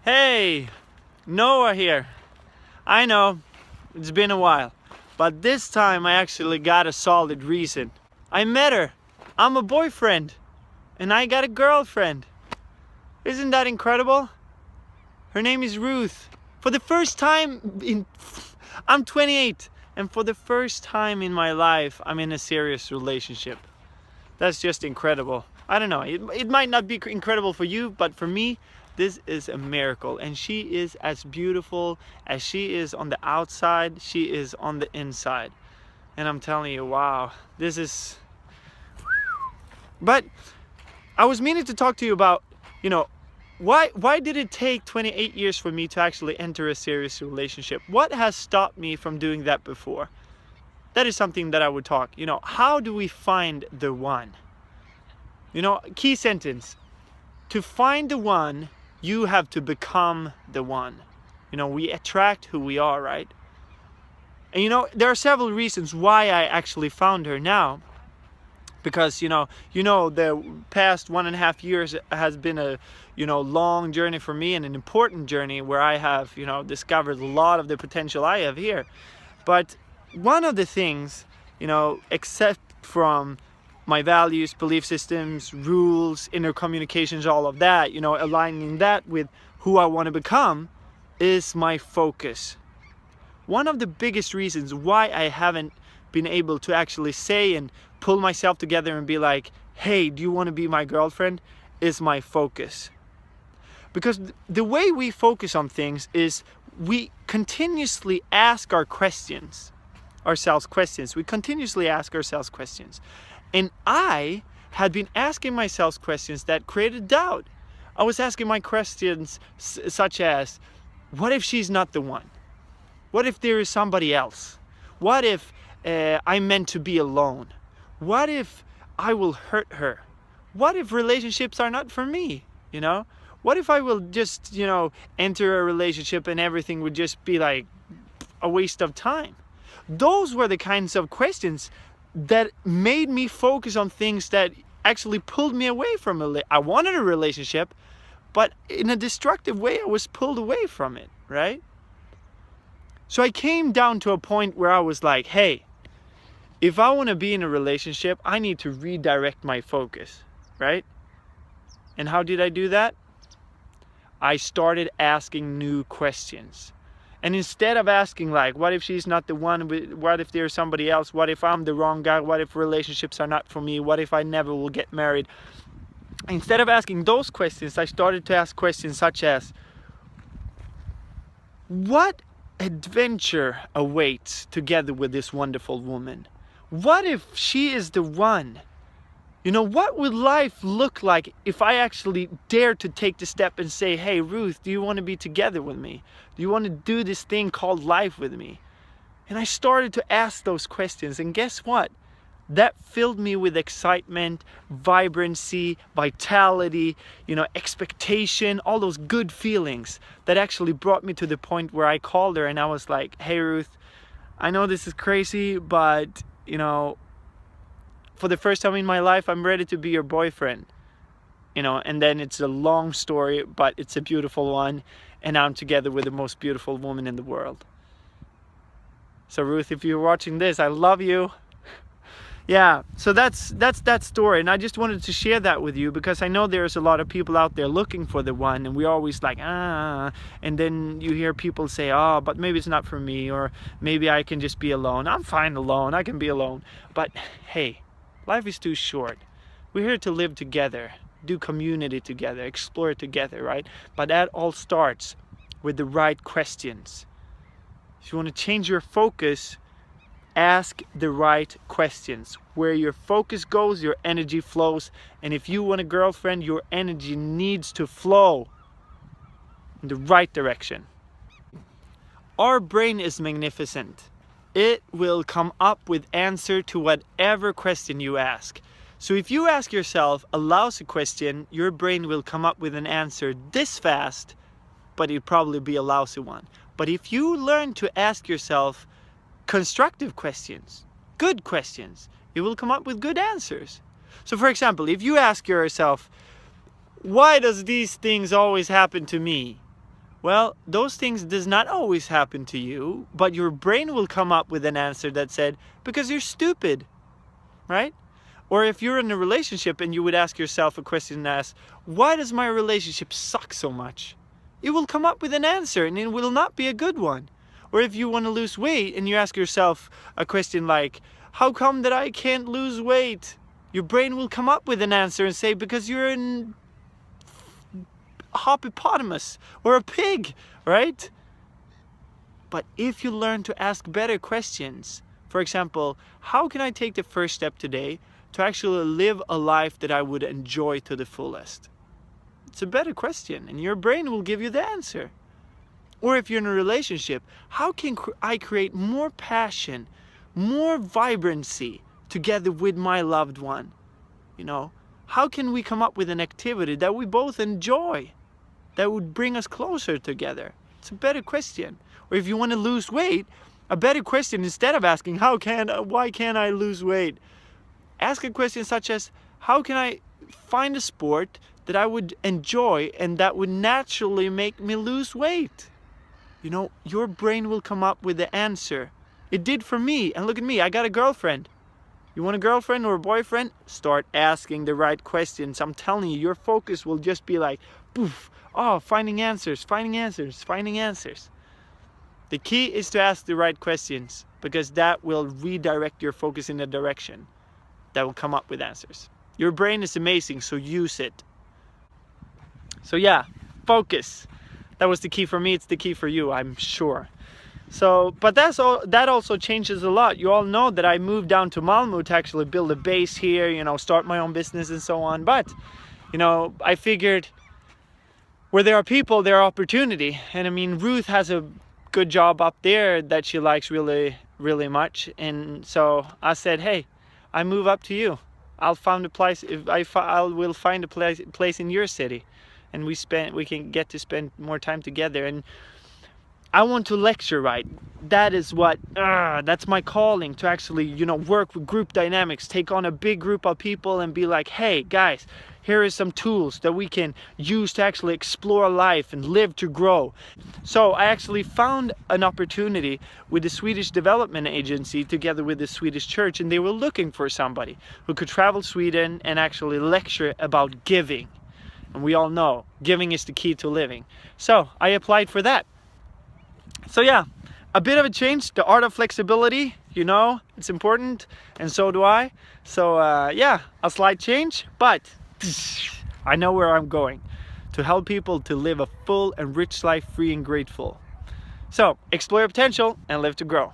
Hey, Noah here. I know, it's been a while, but this time I actually got a solid reason. I met her. I'm a boyfriend, and I got a girlfriend. Isn't that incredible? Her name is Ruth. For the first time I'm 28, and for the first time in my life, I'm in a serious relationship. That's just incredible. I don't know, it might not be incredible for you, but for me, this is a miracle. And she is as beautiful as she is on the outside, she is on the inside. And I'm telling you, wow, this is... But I was meaning to talk to you about, why did it take 28 years for me to actually enter a serious relationship? What has stopped me from doing that before? That is something that I would talk. How do we find the one? Key sentence. To find the one, you have to become the one. We attract who we are, right? And there are several reasons why I actually found her now. Because the past 1.5 years has been a long journey for me, and an important journey where I have discovered a lot of the potential I have here. But one of the things, except from my values, belief systems, rules, inner communications, all of that, aligning that with who I want to become, is my focus. One of the biggest reasons why I haven't been able to actually say and pull myself together and be like, hey, do you want to be my girlfriend, is my focus. Because the way we focus on things is we continuously ask ourselves questions. We continuously ask ourselves questions. And I had been asking myself questions that created doubt. I was asking my questions such as, what if she's not the one? What if there is somebody else? What if I'm meant to be alone? What if I will hurt her? What if relationships are not for me? What if I will just, enter a relationship and everything would just be like a waste of time? Those were the kinds of questions that made me focus on things that actually pulled me away from it. I wanted a relationship, but in a destructive way, I was pulled away from it, right? So I came down to a point where I was like, hey, if I want to be in a relationship, I need to redirect my focus, right? And how did I do that? I started asking new questions. And instead of asking like, what if she's not the one? What if there's somebody else? What if I'm the wrong guy? What if relationships are not for me? What if I never will get married? Instead of asking those questions, I started to ask questions such as, what adventure awaits together with this wonderful woman? What if she is the one? What would life look like if I actually dared to take the step and say, hey, Ruth, do you want to be together with me? Do you want to do this thing called life with me? And I started to ask those questions, and guess what? That filled me with excitement, vibrancy, vitality, expectation, all those good feelings that actually brought me to the point where I called her and I was like, hey, Ruth, I know this is crazy, but, for the first time in my life, I'm ready to be your boyfriend. And then it's a long story, but it's a beautiful one. And I'm together with the most beautiful woman in the world. So Ruth, if you're watching this, I love you. Yeah, so that's that story. And I just wanted to share that with you because I know there's a lot of people out there looking for the one. And we're always like, and then you hear people say, oh, but maybe it's not for me. Or maybe I can just be alone. I'm fine alone. I can be alone. But hey, life is too short. We're here to live together, do community together, explore together, right? But that all starts with the right questions. If you want to change your focus, ask the right questions. Where your focus goes, your energy flows. And if you want a girlfriend, your energy needs to flow in the right direction. Our brain is magnificent. It will come up with answer to whatever question you ask. So if you ask yourself a lousy question, your brain will come up with an answer this fast, but it'll probably be a lousy one. But if you learn to ask yourself constructive questions, good questions, it will come up with good answers. So for example, if you ask yourself, why does these things always happen to me? Well, those things does not always happen to you, but your brain will come up with an answer that said, because you're stupid, right? Or if you're in a relationship and you would ask yourself a question as, why does my relationship suck so much? You will come up with an answer and it will not be a good one. Or if you want to lose weight and you ask yourself a question like, how come that I can't lose weight? Your brain will come up with an answer and say, because you're a hippopotamus or a pig, right? But if you learn to ask better questions, for example, how can I take the first step today to actually live a life that I would enjoy to the fullest? It's a better question and your brain will give you the answer. Or if you're in a relationship, how can I create more passion, more vibrancy together with my loved one? You know, how can we come up with an activity that we both enjoy, that would bring us closer together? It's a better question. Or if you want to lose weight, a better question, instead of asking, why can't I lose weight? Ask a question such as, how can I find a sport that I would enjoy and that would naturally make me lose weight? You know, your brain will come up with the answer. It did for me, and look at me, I got a girlfriend. You want a girlfriend or a boyfriend? Start asking the right questions. I'm telling you, your focus will just be like, poof, oh, finding answers, finding answers, finding answers. The key is to ask the right questions, because that will redirect your focus in a direction that will come up with answers. Your brain is amazing, so use it. So yeah, focus. That was the key for me, it's the key for you, I'm sure. So, but that also changes a lot. You all know that I moved down to Malmö to actually build a base here, you know, start my own business and so on. But, you know, I figured where there are people, there are opportunity. And I mean, Ruth has a good job up there that she likes really, really much. And so I said, hey, I move up to you. I'll find a place, I will find a place in your city. And we can get to spend more time together. And I want to lecture, right? That is what, that's my calling, to actually, you know, work with group dynamics, take on a big group of people and be like, hey guys, here are some tools that we can use to actually explore life and live to grow. So I actually found an opportunity with the Swedish Development Agency together with the Swedish Church, and they were looking for somebody who could travel Sweden and actually lecture about giving. And we all know giving is the key to living. So I applied for that. So yeah, a bit of a change, the art of flexibility, you know, it's important, and so do I. So yeah, a slight change, but I know where I'm going, to help people to live a full and rich life, free and grateful. So explore your potential and live to grow.